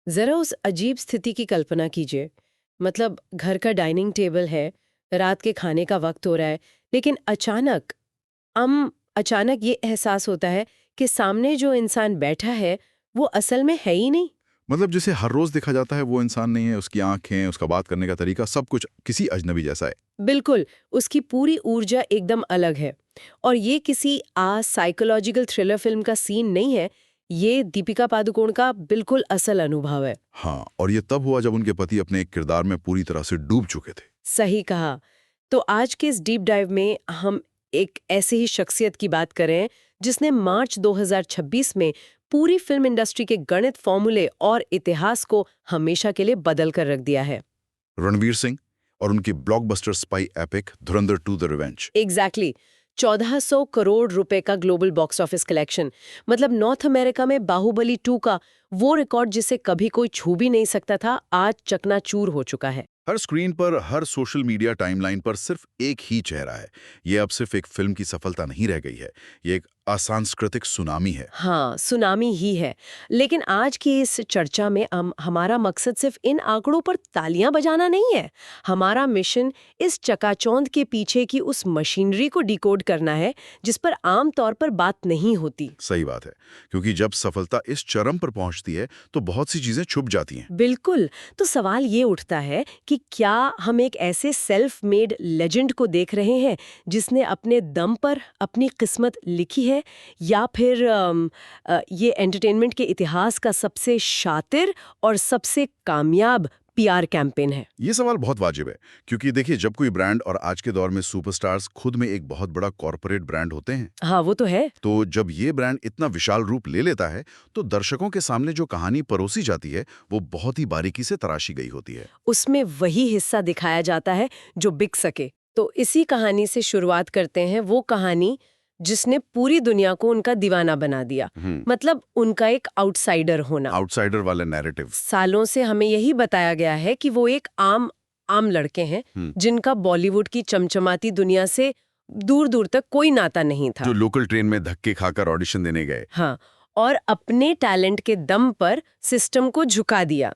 जरा उस अजीब स्थिति की कल्पना कीजिए। मतलब घर का डाइनिंग टेबल है, रात के खाने का वक्त हो रहा है, लेकिन अचानक ये एहसास होता है कि सामने जो इंसान बैठा है वो असल में है ही नहीं। मतलब जिसे हर रोज देखा जाता है वो इंसान नहीं है, उसकी आंखें, उसका बात करने का तरीका, सब कुछ किसी अजनबी जैसा है। बिल्कुल, उसकी पूरी ऊर्जा एकदम अलग है। और ये किसी साइकोलॉजिकल थ्रिलर फिल्म का सीन नहीं है, ये दीपिका पादुकोण का बिल्कुल असल अनुभव है। हाँ, और ये तब हुआ जब उनके पति अपने एक किरदार में पूरी तरह से डूब चुके थे। सही कहा। तो आज के इस डीप डाइव में हम एक ऐसे ही शख्सियत की बात करें जिसने मार्च 2026 में पूरी फिल्म इंडस्ट्री के गणित फॉर्मूले और इतिहास को हमेशा के लिए बदल कर रख दिया है। रणवीर सिंह और उनकी blockbuster spy epic Dhurandhar 2 the revenge. Exactly 1400 crore रुपए का ग्लोबल बॉक्स ऑफिस कलेक्शन। मतलब नॉर्थ अमेरिका में बाहुबली 2 का वो रिकॉर्ड जिसे कभी कोई छू भी नहीं सकता था, आज चकनाचूर हो चुका है। हर स्क्रीन पर, हर सोशल मीडिया टाइमलाइन पर सिर्फ एक ही चेहरा है। ये अब सिर्फ एक फिल्म की सफलता नहीं रह गई है, ये एक असांस्कृतिक सुनामी है। हाँ, सुनामी ही है। लेकिन आज की इस चर्चा में हमारा मकसद सिर्फ इन आंकड़ों पर तालियां बजाना नहीं है। हमारा मिशन इस चकाचौंध के पीछे की उस मशीनरी को डिकोड करना है जिस पर आम तौर पर बात नहीं होती। सही बात है, क्योंकि जब सफलता इस चरम पर पहुंचती है तो बहुत सी चीजें छुप जाती हैं। बिल्कुल। तो सवाल ये उठता है कि क्या हम एक ऐसे सेल्फ मेड लेजेंड को देख रहे हैं जिसने अपने दम पर अपनी किस्मत लिखी है, या फिर ये एंटरटेनमेंट के इतिहास का सबसे शातिर और सबसे कामयाब पीआर कैंपेन है। ये सवाल बहुत वाजिब है, क्योंकि देखिए, जब कोई ब्रांड, और आज के दौर में सुपरस्टार्स खुद में एक बहुत बड़ा कॉर्पोरेट ब्रांड होते हैं, हाँ, वो तो है। तो जब ये ब्रांड इतना विशाल रूप ले लेता है तो दर्शकों के सामने जो कहानी परोसी जाती है वो बहुत ही बारीकी से तराशी गई होती है। उसमें वही हिस्सा दिखाया जाता है जो बिक सके। तो इसी कहानी से शुरुआत करते हैं, वो कहानी जिसने पूरी दुनिया को उनका दीवाना बना दिया। मतलब उनका एक आउटसाइडर होना। आउटसाइडर वाला नैरेटिव। सालों से हमें यही बताया गया है कि वो एक आम आम लड़के हैं जिनका बॉलीवुड की चमचमाती दुनिया से दूर दूर तक कोई नाता नहीं था। जो लोकल ट्रेन में धक्के खाकर ऑडिशन देने गए। हाँ, और अपने टैलेंट के दम पर सिस्टम को झुका दिया।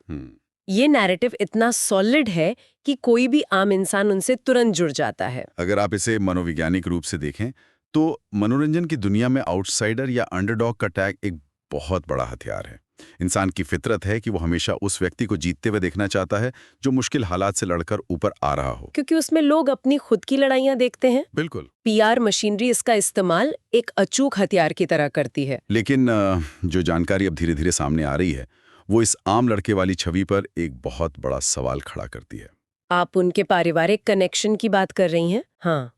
ये नैरेटिव इतना सॉलिड है कि कोई भी आम इंसान उनसे तुरंत जुड़ जाता है। अगर आप इसे मनोवैज्ञानिक रूप से देखें तो मनोरंजन की दुनिया में आउटसाइडर या अंडरडॉग का टैग एक बहुत बड़ा हथियार है। इंसान की फितरत है कि वो हमेशा उस व्यक्ति को जीतते हुए देखना चाहता है जो मुश्किल हालात से लड़कर ऊपर आ रहा हो, क्योंकि उसमें लोग अपनी खुद की लड़ाइयां देखते हैं। बिल्कुल। पीआर मशीनरी इसका इस्तेमाल एक अचूक हथियार की तरह करती है। लेकिन जो जानकारी अब धीरे धीरे सामने आ रही है वो इस आम लड़के वाली छवि पर एक बहुत बड़ा सवाल खड़ा करती है। आप उनके पारिवारिक कनेक्शन की बात कर रही हैं? हाँ,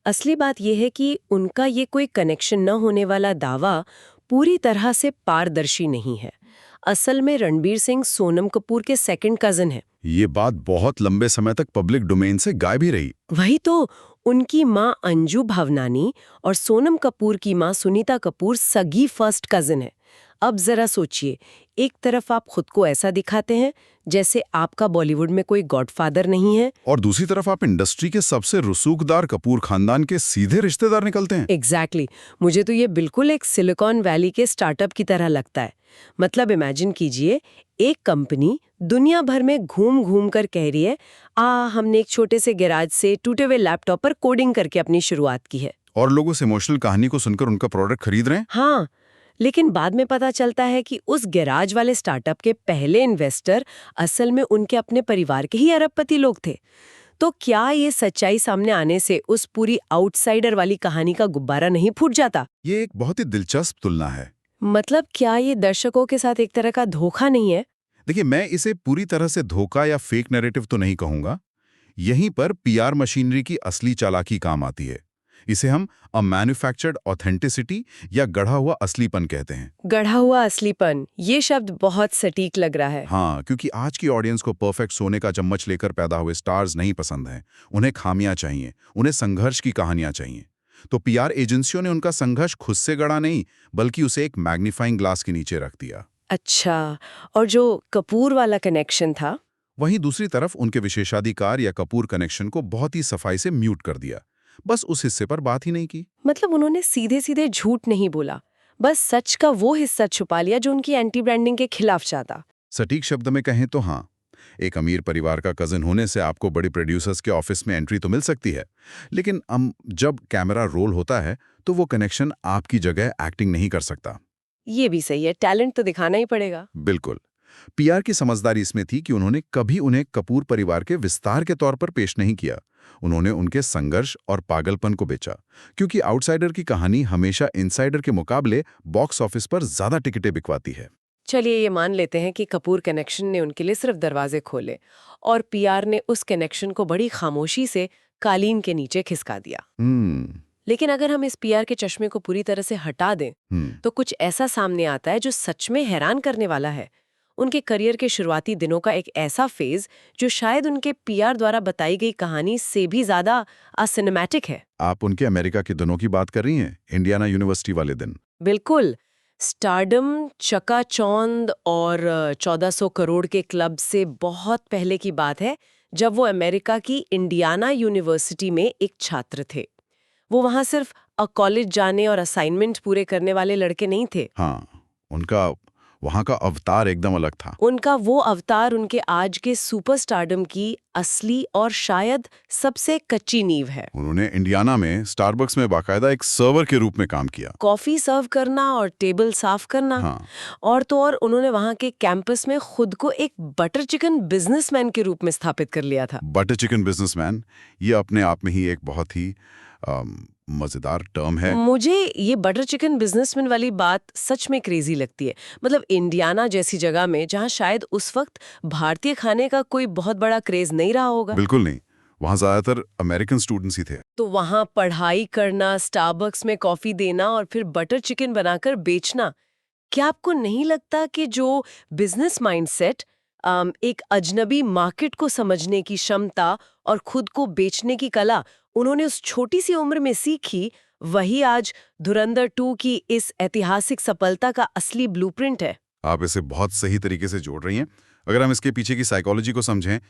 असली बात यह है कि उनका ये कोई कनेक्शन न होने वाला दावा पूरी तरह से पारदर्शी नहीं है। असल में रणबीर सिंह सोनम कपूर के सेकंड कजिन है। ये बात बहुत लंबे समय तक पब्लिक डोमेन से गायब ही रही। वही तो, उनकी माँ अंजू भवनानी और सोनम कपूर की माँ सुनीता कपूर सगी फर्स्ट कजिन है। अब जरा सोचिए, एक तरफ आप खुद को ऐसा दिखाते हैं जैसे आपका बॉलीवुड में कोई गॉडफादर नहीं है, और दूसरी तरफ आप इंडस्ट्री के सबसे रसूखदार कपूर खानदान के सीधे रिश्तेदार निकलते हैं। एग्जैक्टली। मुझे तो ये बिल्कुल एक सिलिकॉन वैली के स्टार्टअप की तरह लगता है। मतलब इमेजिन कीजिए, एक कंपनी दुनिया भर में घूम घूम कर कह रही है, हमने एक छोटे से गैराज से टूटे हुए लैपटॉप पर कोडिंग करके अपनी शुरुआत की है। और लोग उस इमोशनल कहानी को सुनकर उनका प्रोडक्ट खरीद रहे हैं। हाँ, लेकिन बाद में पता चलता है कि उस गैराज वाले स्टार्टअप के पहले इन्वेस्टर असल में उनके अपने परिवार के ही अरबपति लोग थे। तो क्या ये सच्चाई सामने आने से उस पूरी आउटसाइडर वाली कहानी का गुब्बारा नहीं फूट जाता? ये एक बहुत ही दिलचस्प तुलना है। मतलब क्या ये दर्शकों के साथ एक तरह का धोखा नहीं है? देखिए, मैं इसे पूरी तरह से धोखा या फेक नैरेटिव तो नहीं कहूंगा। यहीं पर पीआर मशीनरी की असली चालाकी काम आती है। इसे हम अ मैन्युफैक्चर्ड ऑथेंटिसिटी या गढ़ा हुआ असलीपन कहते हैं। गढ़ा हुआ असलीपन, ये शब्द बहुत सटीक लग रहा है। हाँ, क्योंकि आज की ऑडियंस को परफेक्ट सोने का चम्मच लेकर पैदा हुए स्टार्स नहीं पसंद हैं। उन्हें खामियां चाहिए, उन्हें संघर्ष की कहानियां चाहिए। तो पीआर एजेंसियों ने उनका संघर्ष खुद से गढ़ा नहीं, बल्कि उसे एक मैग्नीफाइंग ग्लास के नीचे रख दिया। अच्छा, और जो कपूर वाला कनेक्शन था? वहीं दूसरी तरफ उनके विशेषाधिकार या कपूर कनेक्शन को बहुत ही सफाई से म्यूट कर दिया। बस उस हिस्से पर बात ही नहीं की। मतलब उन्होंने सीधे सीधे झूठ नहीं बोला, बस सच का वो हिस्सा छुपा लिया जो उनकी एंटी ब्रांडिंग के खिलाफ जाता। सटीक शब्द में कहें तो हाँ, एक अमीर परिवार का कजिन होने से आपको बड़े प्रोड्यूसर्स के ऑफिस में एंट्री तो मिल सकती है, लेकिन जब कैमरा रोल होता है तो वो कनेक्शन आपकी जगह एक्टिंग नहीं कर सकता। ये भी सही है, टैलेंट तो दिखाना ही पड़ेगा। बिल्कुल। पीआर की समझदारी इसमें थी कि उन्होंने कभी उन्हें कपूर परिवार के विस्तार के तौर पर पेश नहीं किया। उन्होंने उनके संघर्ष और पागलपन को बेचा, क्योंकि आउटसाइडर की कहानी हमेशा इनसाइडर के मुकाबले बॉक्स ऑफिस पर ज्यादा टिकटें बिकवाती है। चलिए ये मान लेते हैं कि कपूर कनेक्शन ने उनके लिए सिर्फ दरवाजे खोले और पीआर ने उस कनेक्शन को बड़ी खामोशी से कालीन के नीचे खिसका दिया। लेकिन अगर हम इस पीआर के चश्मे को पूरी तरह से हटा दें तो कुछ ऐसा सामने आता है जो सच में हैरान करने वाला है। उनके करियर के शुरुआती दिनों का एक ऐसा फेज जो शायद उनके पीआर द्वारा बताई गई कहानी से भी ज्यादा सिनेमैटिक है। आप उनके अमेरिका के दिनों की बात कर रही हैं, इंडियाना यूनिवर्सिटी वाले दिन। बिल्कुल। स्टारडम, चकाचौंध और 1400 करोड़ के क्लब से बहुत पहले की बात है, जब वो अमेरिका की इंडियाना यूनिवर्सिटी में एक छात्र थे। वो वहां सिर्फ कॉलेज जाने और असाइनमेंट पूरे करने वाले लड़के नहीं थे। हाँ, उनका वहाँ का अवतार एकदम अलग था। उनका वो अवतार उनके आज के सुपरस्टारडम की असली और शायद सबसे कच्ची नींव है। उन्होंने इंडियाना में स्टारबक्स में बाकायदा एक सर्वर के रूप में काम किया। कॉफी सर्व करना और टेबल साफ करना। हाँ। और तो और उन्होंने वहाँ के कैंपस में खुद को एक बटर चिकन बिजनेसमैन के रूप में स्थापित कर लिया था। बटर चिकन बिजनेसमैन, ये अपने आप में ही एक बहुत ही मजेदार टर्म है। मुझे ये बटर चिकन बिजनेसमैन वाली बात सच में क्रेजी लगती है। मतलब इंडियाना जैसी जगह में जहाँ शायद उस वक्त भारतीय खाने का कोई बहुत बड़ा क्रेज नहीं रहा होगा। बिल्कुल नहीं, वहाँ ज्यादातर अमेरिकन स्टूडेंट्स ही थे। तो वहाँ पढ़ाई करना, स्टारबक्स में कॉफी देना और फिर बटर चिकन बनाकर बेचना, क्या आपको नहीं लगता कि जो बिजनेस माइंडसेट, एक अजनबी मार्केट को समझने की क्षमता और खुद को बेचने की कला उन्होंने उस छोटी सी उम्र में सीखी, वही आज धुरंधर 2 की इस ऐतिहासिक सफलता का असली ब्लूप्रिंट है? आप इसे बहुत सही तरीके से जोड़ रही हैं। अगर हम इसके पीछे की साइकोलॉजी को समझें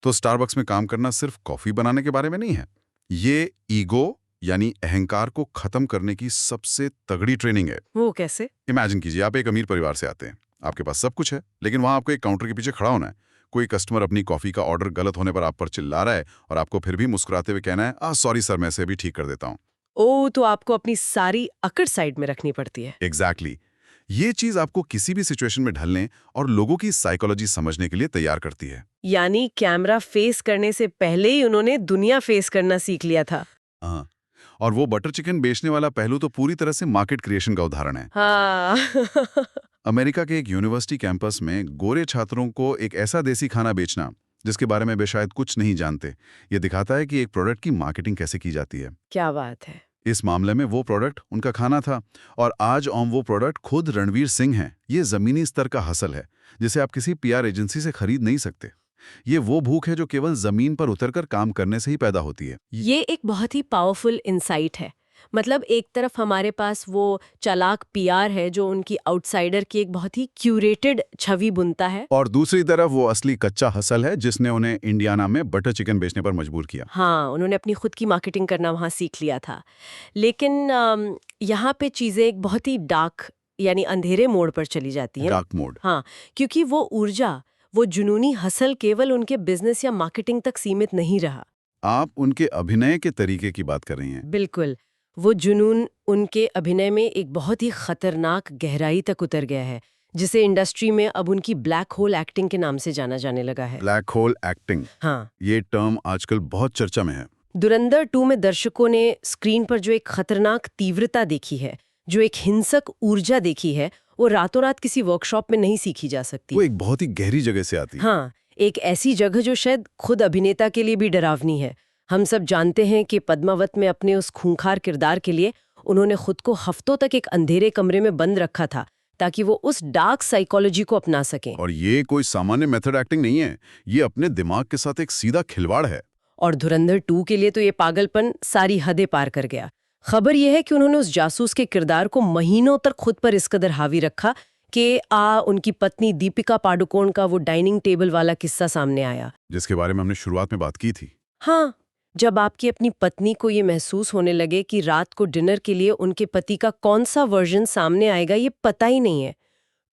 तो स्टारबक्स में काम करना सिर्फ कॉफी बनाने के बारे में नहीं है। ये ईगो यानी अहंकार को खत्म करने की सबसे तगड़ी ट्रेनिंग है। वो कैसे? इमेजिन कीजिए, आप एक अमीर परिवार से आते हैं, आपके पास सब कुछ है, लेकिन वहां आपको एक काउंटर के पीछे खड़ा होना है। कोई कस्टमर अपनी कॉफी का ऑर्डर गलत होने पर आप पर चिल्ला रहा है और आपको फिर भी मुस्कुराते हुए कहना है, सॉरी सर, मैं इसे भी ठीक कर देता हूँ। ओ, तो आपको अपनी सारी अकड़ साइड में रखनी पड़ती है। एग्जैक्टली। ये चीज आपको किसी भी सिचुएशन में ढलने और लोगों की साइकोलॉजी समझने के लिए तैयार करती है। यानी कैमरा फेस करने से पहले ही उन्होंने दुनिया फेस करना सीख लिया था। हाँ, और वो बटर चिकन बेचने वाला पहलू तो पूरी तरह से मार्केट क्रिएशन का उदाहरण है। हाँ। अमेरिका के एक यूनिवर्सिटी कैंपस में गोरे छात्रों को एक ऐसा देसी खाना बेचना जिसके बारे में वे शायद कुछ नहीं जानते, ये दिखाता है कि एक प्रोडक्ट की मार्केटिंग कैसे की जाती है। क्या बात है। इस मामले में वो प्रोडक्ट उनका खाना था और आज वो प्रोडक्ट खुद रणवीर सिंह हैं। ये जमीनी स्तर का हसल है जिसे आप किसी पीआर एजेंसी से खरीद नहीं सकते। ये वो भूख है जो केवल जमीन पर उतरकर काम करने से ही पैदा होती है। ये एक बहुत ही पावरफुल इंसाइट है। मतलब एक तरफ हमारे पास वो चालाक पीआर है जो उनकी आउटसाइडर की एक बहुत ही क्यूरेटेड छवि बुनता है, और दूसरी तरफ वो असली कच्चा हसल है जिसने उन्हें इंडियाना में बटर चिकन बेचने पर मजबूर किया। हाँ, उन्होंने अपनी खुद की मार्केटिंग करना वहाँ सीख लिया था। लेकिन यहाँ पे चीज़ें एक बहुत ही डार्क यानी अंधेरे मोड़ पर चली जाती हैं। Dark mode. हाँ, क्योंकि वो ऊर्जा, वो जुनूनी हसल केवल उनके बिजनेस या मार्केटिंग तक सीमित नहीं रहा। आप उनके अभिनय के तरीके की बात कर रही हैं। बिल्कुल। वो जुनून उनके अभिनय में एक बहुत ही खतरनाक गहराई तक उतर गया है, जिसे इंडस्ट्री में अब उनकी ब्लैक होल एक्टिंग के नाम से जाना जाने लगा है। ब्लैक होल एक्टिंग, हाँ, ये टर्म आजकल बहुत चर्चा में है। धुरंधर 2 में दर्शकों ने स्क्रीन पर जो एक खतरनाक तीव्रता देखी है, जो एक हिंसक ऊर्जा देखी है, वो रातों रात किसी वर्कशॉप में नहीं सीखी जा सकती। वो एक बहुत ही गहरी जगह से आती है। हाँ, एक ऐसी जगह जो शायद खुद अभिनेता के लिए भी डरावनी है। हम सब जानते हैं कि पद्मावत में अपने उस खूंखार किरदार के लिए उन्होंने खुद को हफ्तों तक एक अंधेरे कमरे में बंद रखा था ताकि वो उस डार्क साइकोलॉजी को अपना सकें। और ये कोई सामान्य मेथड एक्टिंग नहीं है, ये अपने दिमाग के साथ एक सीधा खिलवाड़ है। और धुरंधर 2 के लिए तो ये पागलपन सारी हदें पार कर गया। खबर यह है कि उन्होंने उस जासूस के किरदार को महीनों तक खुद पर इस कदर हावी रखा कि उनकी पत्नी दीपिका पाडुकोण का वो डाइनिंग टेबल वाला किस्सा सामने आया, जिसके बारे में हमने शुरुआत में बात की थी। हाँ, जब आपकी अपनी पत्नी को ये महसूस होने लगे कि रात को डिनर के लिए उनके पति का कौन सा वर्जन सामने आएगा ये पता ही नहीं है,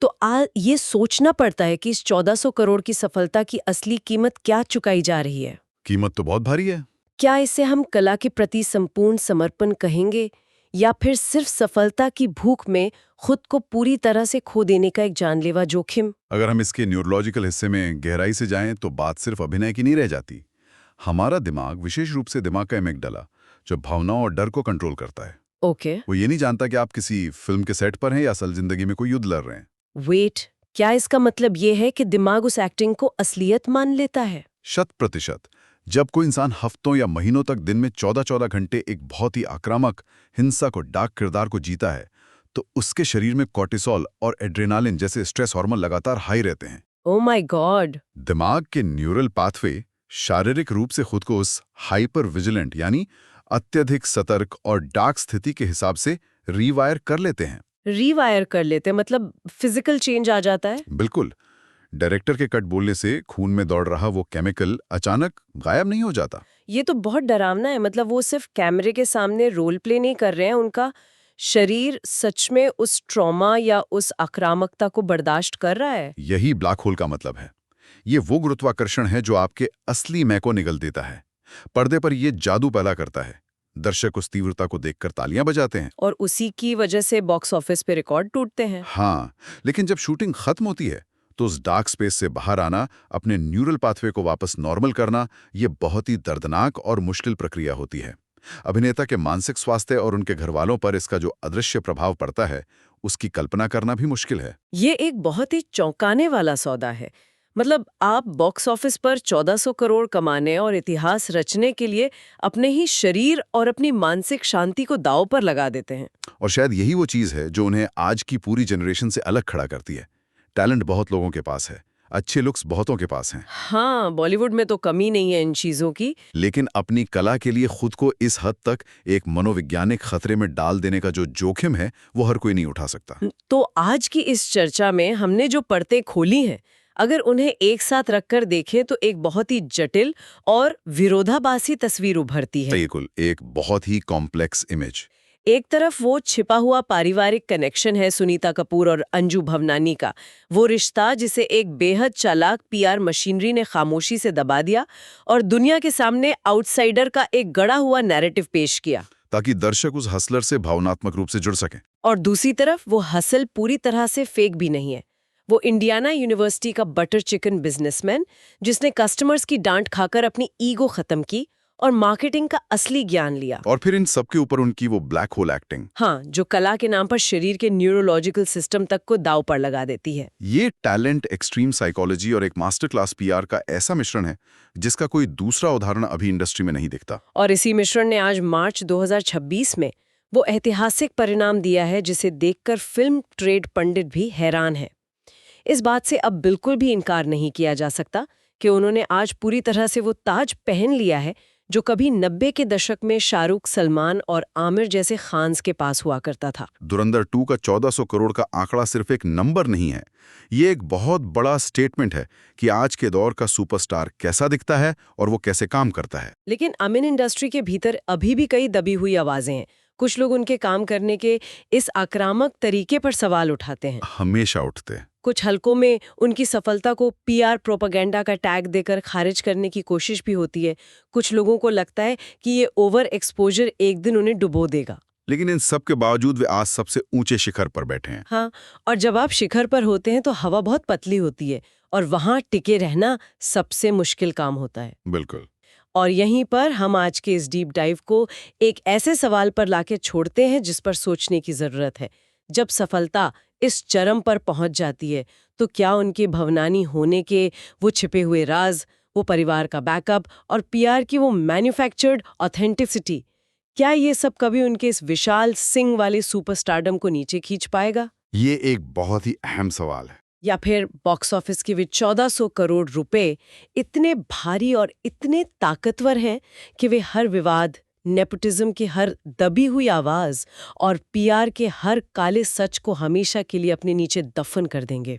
तो ये सोचना पड़ता है कि इस 1400 करोड़ की सफलता की असली कीमत क्या चुकाई जा रही है। कीमत तो बहुत भारी है। क्या इसे हम कला के प्रति संपूर्ण समर्पण कहेंगे, या फिर सिर्फ सफलता की भूख में खुद को पूरी तरह से खो देने का एक जानलेवा जोखिम? अगर हम इसके न्यूरोलॉजिकल हिस्से में गहराई से जाएं तो बात सिर्फ अभिनय की नहीं रह जाती। हमारा दिमाग, विशेष रूप से दिमाग का एमिगडाला, जो भावनाओं और डर को कंट्रोल करता है, ओके, वो ये नहीं जानता कि आप किसी फिल्म के सेट पर हैं या असल जिंदगी में कोई युद्ध लड़ रहे हैं। वेट, क्या इसका मतलब ये है कि दिमाग उस एक्टिंग को असलियत मान लेता है? 100%। जब कोई इंसान हफ्तों या महीनों तक दिन में 14-14 घंटे एक बहुत ही आक्रामक, हिंसक और डार्क किरदार को जीता है, तो उसके शरीर में कॉर्टिसोल और एड्रेनालिन जैसे स्ट्रेस हार्मोन लगातार हाई रहते हैं। Oh my God! दिमाग के न्यूरल पाथवे शारीरिक रूप से खुद को उस हाइपर विजिलेंट यानी अत्यधिक सतर्क और डार्क स्थिति के हिसाब से रीवायर कर लेते हैं। रीवायर कर लेते, मतलब फिजिकल चेंज आ जाता है? बिल्कुल। डायरेक्टर के कट बोलने से खून में दौड़ रहा वो केमिकल अचानक गायब नहीं हो जाता। ये तो बहुत डरावना है। मतलब वो सिर्फ कैमरे के सामने रोल प्ले नहीं कर रहे हैं, उनका शरीर सच में उस ट्रॉमा या उस आक्रामकता को बर्दाश्त कर रहा है। यही ब्लैक होल का मतलब है। ये वो गुरुत्वाकर्षण है जो आपके असली मैं को निगल देता है। पर्दे पर ये जादू पैदा करता है। दर्शक उस तीव्रता को देखकर तालियां बजाते हैं। और उसी की वजह से बॉक्स ऑफिस पे रिकॉर्ड टूटते हैं। हाँ, लेकिन जब शूटिंग खत्म होती है तो उस डार्क स्पेस से बाहर आना, अपने न्यूरल पाथवे को वापस नॉर्मल करना, ये बहुत ही दर्दनाक और मुश्किल प्रक्रिया होती है। अभिनेता के मानसिक स्वास्थ्य और उनके घरवालों पर इसका जो अदृश्य प्रभाव पड़ता है, उसकी कल्पना करना भी मुश्किल है। ये एक बहुत ही चौंकाने वाला सौदा है। मतलब आप बॉक्स ऑफिस पर 1400 करोड़ कमाने और इतिहास रचने के लिए अपने ही शरीर और अपनी मानसिक शांति को दांव पर लगा देते हैं। और शायद यही वो चीज़ है जो उन्हें आज की पूरी जनरेशन से अलग खड़ा करती है। टैलेंट बहुत लोगों के पास है, अच्छे लुक्स बहुतों के पास हैं। हाँ, बॉलीवुड में तो कमी नहीं है इन चीजों की। लेकिन अपनी कला के लिए खुद को इस हद तक एक मनोवैज्ञानिक खतरे में डाल देने का जो जोखिम है, वो हर कोई नहीं उठा सकता। तो आज की इस चर्चा में हमने जो परतें खोली हैं, अगर उन्हें एक साथ रखकर देखें तो एक बहुत ही जटिल और विरोधाभासी तस्वीर उभरती है। बिल्कुल, एक बहुत ही कॉम्प्लेक्स इमेज। एक तरफ वो छिपा हुआ पारिवारिक कनेक्शन है सुनीता कपूर और अंजू भवनानी का, वो रिश्ता जिसे एक बेहद चालाक पीआर मशीनरी ने खामोशी से दबा दिया और दुनिया के सामने आउटसाइडर का एक गढ़ा हुआ नैरेटिव पेश किया, ताकि दर्शक उस हसलर से भावनात्मक रूप से जुड़ सकें। और दूसरी तरफ वो हसल पूरी तरह से फेक भी नहीं है। वो इंडियाना यूनिवर्सिटी का बटर चिकन बिजनेसमैन, जिसने कस्टमर्स की डांट खाकर अपनी ईगो खत्म की और मार्केटिंग का असली ज्ञान लिया। और फिर इन सबके ऊपर उनकी वो ब्लैक होल एक्टिंग। हाँ, जो कला के नाम पर शरीर के न्यूरोलॉजिकल सिस्टम तक को दांव पर लगा देती है। ये टैलेंट, एक्सट्रीम साइकोलॉजी और एक मास्टर क्लास पीआर का ऐसा मिश्रण है जिसका कोई दूसरा उदाहरण अभी इंडस्ट्री में नहीं दिखता। और इसी मिश्रण ने आज मार्च 2026 में वो ऐतिहासिक परिणाम दिया है जिसे देखकर फिल्म ट्रेड पंडित भी हैरान है। इस बात से अब बिल्कुल भी इनकार नहीं किया जा सकता कि उन्होंने आज पूरी तरह से वो ताज पहन लिया है जो कभी 90 के दशक में शाहरुख, सलमान और आमिर जैसे खान्स के पास हुआ करता था। धुरंधर 2 का 1400 करोड़ का आंकड़ा सिर्फ एक नंबर नहीं है, ये एक बहुत बड़ा स्टेटमेंट है कि आज के दौर का सुपरस्टार कैसा दिखता है और वो कैसे काम करता है। लेकिन अमीन इंडस्ट्री के भीतर अभी भी कई दबी हुई आवाजें हैं। कुछ लोग उनके काम करने के इस आक्रामक तरीके पर सवाल उठाते हैं। हमेशा उठते। कुछ हलकों में उनकी सफलता को पीआर प्रोपेगेंडा का टैग देकर खारिज करने की कोशिश भी होती है। कुछ लोगों को लगता है कि ये ओवर एक्सपोजर एक दिन उन्हें डुबो देगा। लेकिन इन सब के बावजूद वे आज सबसे ऊंचे शिखर पर बैठे हैं। हाँ, और जब आप शिखर पर होते हैं तो हवा बहुत पतली होती है और वहां टिके रहना सबसे मुश्किल काम होता है। बिल्कुल। और यहीं पर हम आज के इस डीप डाइव को एक ऐसे सवाल पर लाके छोड़ते हैं जिस पर सोचने की जरूरत है। जब सफलता इस चरम पर पहुंच जाती है तो क्या उनके भवनानी होने के वो छिपे हुए राज, वो परिवार का बैकअप और पीआर की वो मैन्युफैक्चर्ड ऑथेंटिसिटी, क्या ये सब कभी उनके इस विशाल सिंह वाले सुपरस्टारडम को नीचे खींच पाएगा? ये एक बहुत ही अहम सवाल है। या फिर बॉक्स ऑफिस के वे 1400 करोड़ रुपए इतने भारी और इतने ताकतवर हैं कि वे हर विवाद, नेपोटिज्म की हर दबी हुई आवाज और पीआर के हर काले सच को हमेशा के लिए अपने नीचे दफन कर देंगे।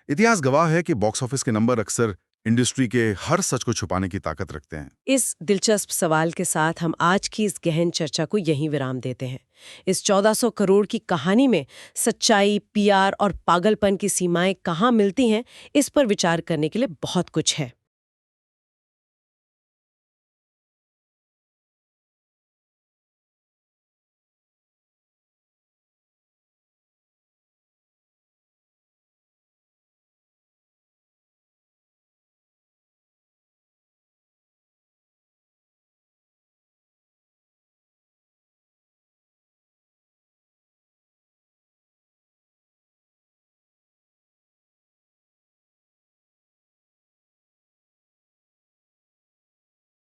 इतिहास गवाह है कि बॉक्स ऑफिस के नंबर अक्सर इंडस्ट्री के हर सच को छुपाने की ताकत रखते हैं। इस दिलचस्प सवाल के साथ हम आज की इस गहन चर्चा को यहीं विराम देते हैं। इस 1400 करोड़ की कहानी में सच्चाई, पीआर और पागलपन की सीमाएं कहाँ मिलती हैं, इस पर विचार करने के लिए बहुत कुछ है।